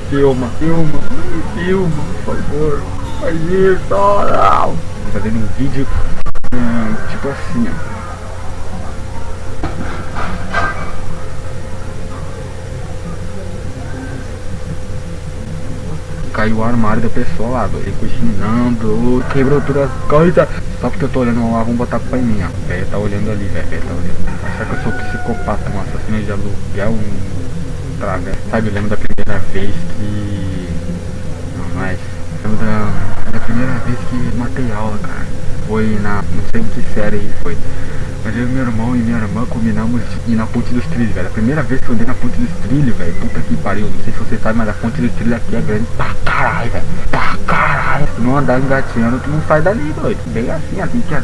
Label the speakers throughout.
Speaker 1: Filma, filma, filma, por favor. Faz isso, não. Fazendo um vídeo, tipo assim, ó. Caiu o armário da pessoa lá, doido. Cozinhando, quebrou todas as coisas. Só porque eu tô olhando lá, vamos botar pra mim, ó. Velho tá olhando ali, velho tá olhando. Achar que eu sou psicopata, um assassino de aluguel, um traga. Sabe, eu lembro da primeira vez que... Não, mas... Lembro da primeira vez que matei aula, cara. Foi na... não sei em que série foi. Mas eu, meu irmão e minha irmã combinamos de ir na Ponte dos Trilhos, velho. A primeira vez que eu andei na Ponte dos Trilhos, velho. Puta que pariu. Não sei se você sabe, mas a Ponte dos Trilhos aqui é grande pra caralho, velho. Pra caralho. Se não andar engatinhando, tu não sai dali, doido. Bem assim, assim que é.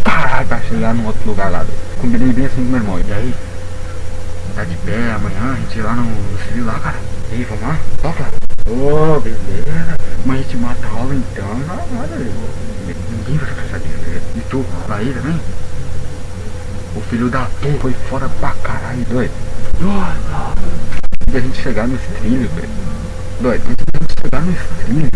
Speaker 1: Caralho, pra chegar no outro lugar lá, doido. Combinei bem assim com meu irmão. E aí? Tá de pé amanhã? A gente ir lá no trilho lá, cara. E aí, vamos lá? Toca. Ô, beleza. Mas a gente mata a aula então. Não, nada, ninguém vai precisar disso, velho. E tu, vai ir também? O filho da puta foi fora pra caralho, doido. Antes de a gente chegar nos trilhos, velho. Doido, antes de a gente chegar nos trilhos,